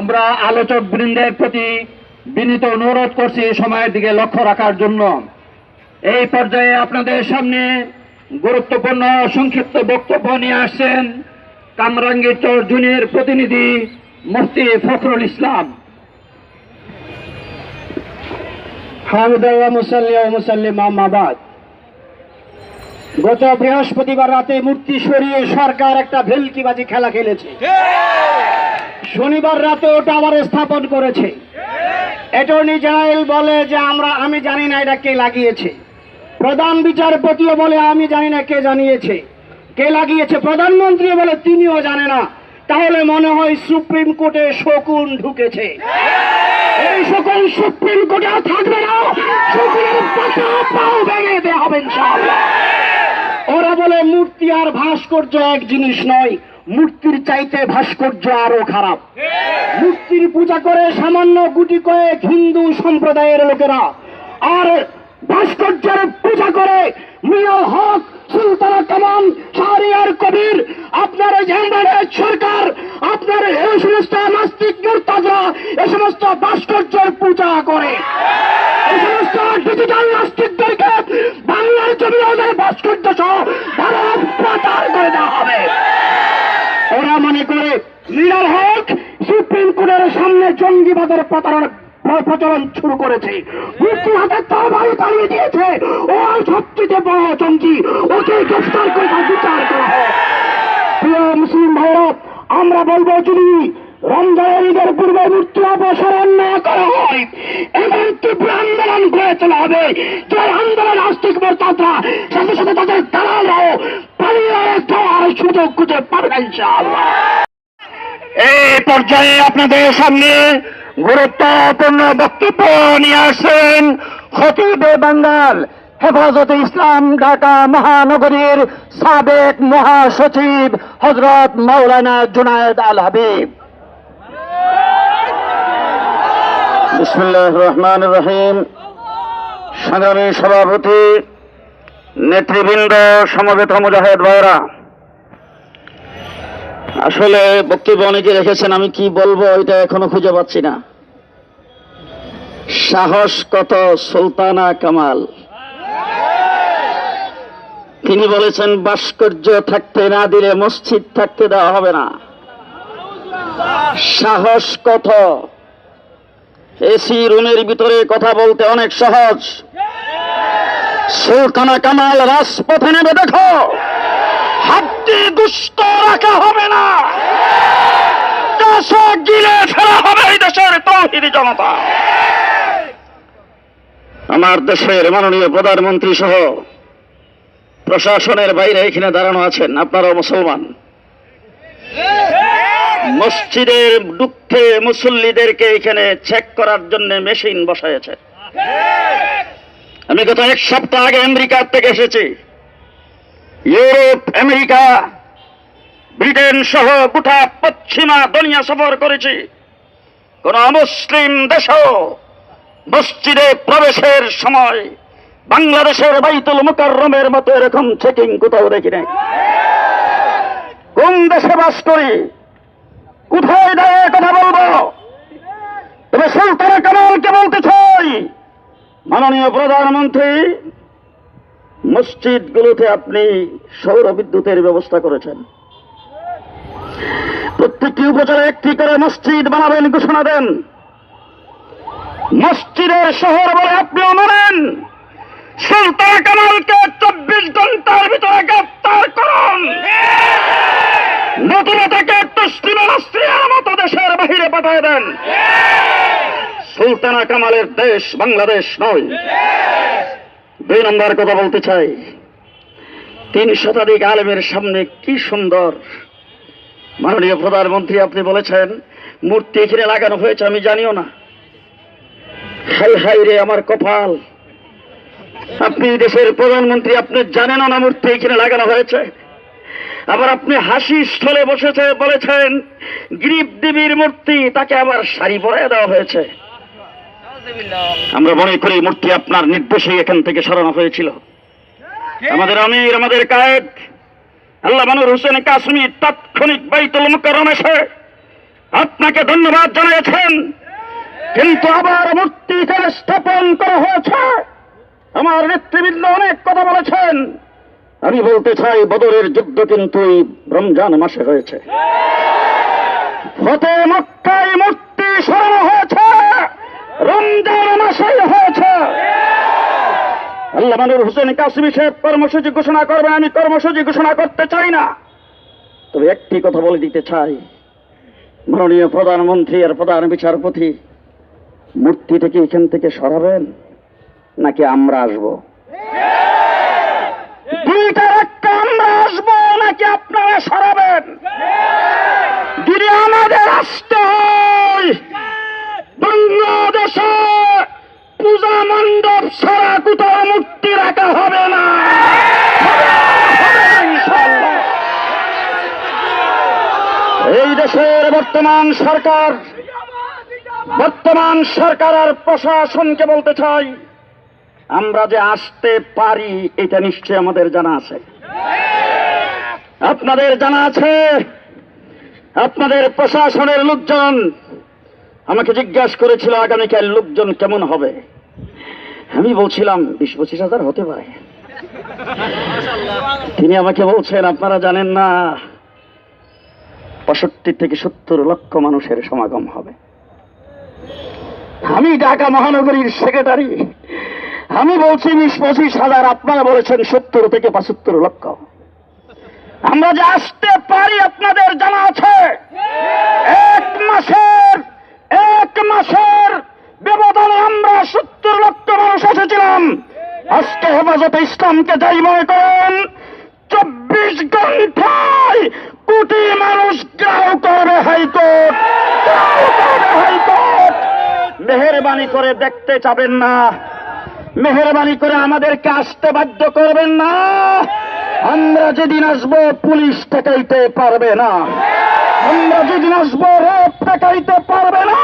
আমরা আলোচক বৃন্দের প্রতি বিনীত অনুরোধ করছি সময়ের দিকে লক্ষ্য রাখার জন্য। এই পর্যায়ে আপনাদের সামনে গুরুত্বপূর্ণ সংক্ষিপ্ত বক্তব্য নিয়ে আসছেন কামরাঙ্গীরচর জুনিয়র প্রতিনিধি মুফতি ফখরুল ইসলাম। গত বৃহস্পতিবার রাতে মূর্তি সরিয়ে সরকার একটা ভেলকিবাজি খেলা খেলেছে। শনিবার রাতে ওটা আবার স্থাপন করেছে। অ্যাটর্নি জেনারেল বলে যে আমি জানি না এটা কে লাগিয়েছে। প্রধান বিচারপতিও বলে আমি জানি না কে জানিয়েছে, কে লাগিয়েছে। প্রধানমন্ত্রী বলে তিনিও জানে না। তাহলে মনে হয় সুপ্রিম কোর্টে শকুন ঢুকেছে। এই শকুন সুপ্রিম কোর্টে থাকবে না, শকুনের পাতা পাও ভেঙে দেওয়া হবে ইনশাআল্লাহ। ওরা বলে মূর্তি আর ভাস্কর্য এক জিনিস নয়, মূর্তির চাইতে ভাস্কর্য আরো খারাপ। মূর্তির পূজা করে সামান্য গুটি কয়েক হিন্দু সম্প্রদায়ের লোকেরা, আর ভাস্কর্যের পূজা করে মিয়াল হক, সুলতানা কামাল, শাহরিয়ার কবির, আপনার সরকার, আপনার এই সমস্ত নাস্তিক মুরতাদরা এই সমস্ত ভাস্কর্যের পূজা করে। এই সমস্ত ডিজিটাল নাস্তিকদেরকে বাংলার জমিনে ওদের ভাস্কর্য সহ ভারত প্রচার করে দেওয়া হবে। ওরা মনে করে মিয়াল হক সুপ্রিম কোর্টের সামনে জঙ্গিবাদের প্রচলন শুরু করেছে। মূর্তি হাতে তরবারি চালিয়ে দিয়েছে। ও সবচেয়ে বড় জঙ্গি, ওকে গ্রেফতার করে বিচার করা হয়। প্রিয় মুসলিম ভাইরা, আমরা বলবো যদি রমজানের ঈদের পূর্বে মূর্তি অপসারণ না করা হয়, এমন তীব্র আন্দোলন গড়ে তোলা হবে যে আন্দোলন নাস্তিক মুরতাদরা সাথে সাথে তাদের দালালরাও পালিয়ে যাওয়ার সুযোগ খুঁজে পাবে না ইনশাআল্লাহ। এই পর্যায়ে আপনাদের সামনে গুরুত্বপূর্ণ বক্তব্য নিয়ে আসছেন খতিবে বাঙ্গাল, হেফাজতে ইসলাম ঢাকা মহানগরীর সাবেক মহাসচিব হযরত মাওলানা জুনায়েদ আল হাবিব। বিসমিল্লাহির রহমানির রহিম। সংগ্রামী সভাপতি, নেতৃবৃন্দ, সমবেত মুজাহিদ ভাইরা, আসলে বক্তব্য অনেকে রেখেছেন, আমি কি বলবো এটা এখনো খুঁজে পাচ্ছি না। সাহস কত সুলতানা কামাল, তিনি বলেছেন ভাস্কর্য থাকতে না দিলে মসজিদ থাকতে দেওয়া হবে না। সাহস কত! এসি রুমের ভিতরে কথা বলতে অনেক সহজ। সুলতানা কামাল রাজপথে নেমে দেখো, হাড্ডি গোশত রাখা হবে না, গিলে ফেলা হবে এই দেশের তৌহিদি জনতা। আমার দেশের মাননীয় প্রধানমন্ত্রী সহ প্রশাসনের বাইরে এখানে দাঁড়ানো আছেন, আপনারাও মুসলমান। মসজিদের ঢুকতে মুসল্লিদেরকে এখানে চেক করার জন্য মেশিন বসাইছে। আমি গত এক সপ্তাহ আগে আমেরিকা থেকে এসেছি। ইউরোপ, আমেরিকা, ব্রিটেন সহ গোটা পশ্চিমা দুনিয়া সফর করেছি। কোন মুসলিম দেশও মসজিদে প্রবেশের সময় বাংলাদেশের বাইতুল মুকাররমের মতো এরকম চেকিং কোথাও দেখি নাই। কোন দেশে বাস করি, কোথায় দাঁড়িয়ে কথা বলবো? তবে সুলতানা কামালকে বলতে চাই, মাননীয় প্রধানমন্ত্রী, মসজিদগুলোতে আপনি সৌর বিদ্যুতের ব্যবস্থা করেছেন। প্রত্যেকটি উপজেলায় একটি করে মসজিদ বানাবেন ঘোষণা দেন। মসজিদের শহর বলে আপনিও মানেন। সুলতানা কামালকে 24 ঘন্টার ভিতরে গ্রেফতার করুন। নতুনতাকে তসলিমা নাসরিনের মতো দেশের বাহিরে পাঠিয়ে দেন। সুলতানা কামালের দেশ বাংলাদেশ নয়। 2 নম্বর কথা বলতে চাই, 3 শতাধিক আলেমের সামনে কি সুন্দর মাননীয় প্রধানমন্ত্রী আপনি বলেছেন মূর্তি এখানে লাগানো হয়েছে, আমি জানিও না। হাই হাই রে আমার কপাল, আপনি দেশের প্রধানমন্ত্রী, আপনি জানেন না মূর্তি এখানে লাগানো হয়েছে। আবার আপনি হাসি স্থলে বসেছে বলেছেন গ্রীব দেবীর মূর্তি, তাকে আবার শাড়ি পরায় দেওয়া হয়েছে। আমরা মনে করি মূর্তি আপনার নির্দেশেই এখান থেকে সরানো হয়েছিল। আমাদের আমির, আমাদের কায়েদ আল্লাহ মানুর হোসেন কাসমি তাৎক্ষণিক বাইতুল মুকাররম এসে আপনাকে ধন্যবাদ জানিয়েছেন, কিন্তু আবার মূর্তি এখানে স্থাপন করা হয়েছে। আমার নেতৃবৃন্দ অনেক কথা বলেছেন। আমি বলতে চাই, বদরের যুদ্ধ কিন্তু এই রমজান মাসে হয়েছে। ফতে মক্কায় মূর্তি সরানো হয়েছে রমজান মাসেই হয়েছে। আল্লাহ মানুর হোসেন কাসিমি সাহেব কর্মসূচি ঘোষণা করবেন, আমি কর্মসূচি ঘোষণা করতে চাই না। তবে একটি কথা বলে দিতে চাই, মাননীয় প্রধানমন্ত্রী আর প্রধান বিচারপতি, মূর্তিটাকে এখান থেকে সরাবেন নাকি আমরা আসবো? দুইটার একটা, আমরা আসবো নাকি আপনারা সরাবেন? যদি আমাদের রাষ্ট্র হয়, বাংলাদেশে পূজা মণ্ডপ ছাড়া কোথাও মূর্তি রাখা হবে না। ইনশাআল্লাহ। এই দেশের বর্তমান সরকার আর প্রশাসনকে বলতে চাই, আমরা যে আসতে পারি এটা নিশ্চয় আমাদের জানা আছে, আপনাদের জানা আছে। আপনাদের প্রশাসনের লোকজন আমাকে জিজ্ঞাসা করেছিল আগামীকাল লোকজন কেমন হবে। আমি বলছিলাম 20-25 হাজার হতে পারে। তিনি আমাকে বলছেন, আপনারা জানেন না 65 থেকে 70 লক্ষ মানুষের সমাগম হবে। আমি ঢাকা মহানগরীর সেক্রেটারি, আমি বলছি 20-25 হাজার, আপনারা বলেছেন 70 থেকে 75 লক্ষ। আমরা যে আসতে পারি আপনাদের জানা আছে। এক মাসের ব্যবধানে আমরা 70 লক্ষ মানুষ এসেছিলাম। আজকে হেফাজতে ইসলামকে যাই মনে করেন, 24 ঘন্টায় কোটি মানুষ গ্রাহক করবে হাইকোর্ট। মেহেরবানি করে দেখতে চাবেন না, মেহেরবানি করে আমাদেরকে আসতে বাধ্য করবেন না। আমরা যেদিন আসবো পুলিশ ঠেকাইতে পারবে না, আমরা যেদিন আসবো রেপ ঠেকাইতে পারবে না,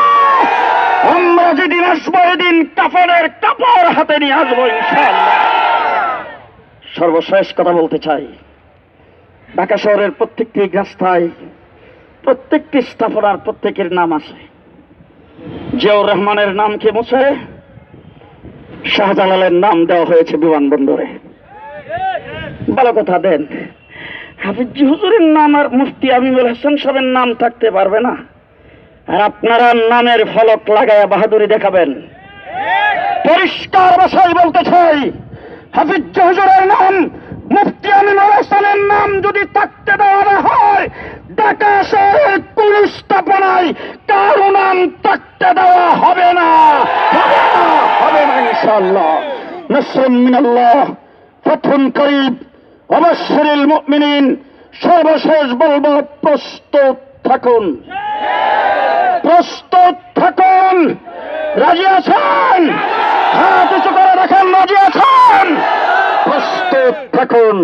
আমরা যেদিন আসবো এদিন কাফনের কাপড় হাতে নিয়ে আসবো ইনশাআল্লাহ। সর্বশেষ কথা বলতে চাই, ঢাকা শহরের প্রত্যেকটি রাস্তায় প্রত্যেকটি স্থাপনার প্রত্যেকের নাম আছে। জিয়াউর রহমানের নামকে মুছে শাহজালালের নাম দেওয়া হয়েছে বিমানবন্দরে। ভালো কথা দেন, হাফিজ হুজুরের নাম আর মুফতি আমিনুল হাসান সাহেবের নাম থাকতে পারবে না? আর আপনারা নামের ফলক লাগায়া বাহাদুরি দেখাবেন? পরিষ্কার ভাষায় বলতে চাই, হাফিজ হুজুরের নাম, মুফতি আমিনুল হাসানের নাম যদি থাকতে দেওয়া না হয়, ঢাকা শহরের কোন স্থাপনায় কারো নাম থাকতে দেওয়া হবে না, হবে না ইনশাআল্লাহ। নাসরুম মিনাল্লাহ, ফাতহুন করিব, ওয়াবাশশিরিল মুমিনিন। সর্বশেষ বলবো, প্রস্তুত থাকুন, প্রস্তুত থাকুন। রাজি আছেন? হাত উঁচু করে রাখেন, রাজি আছেন? প্রস্তুত থাকুন।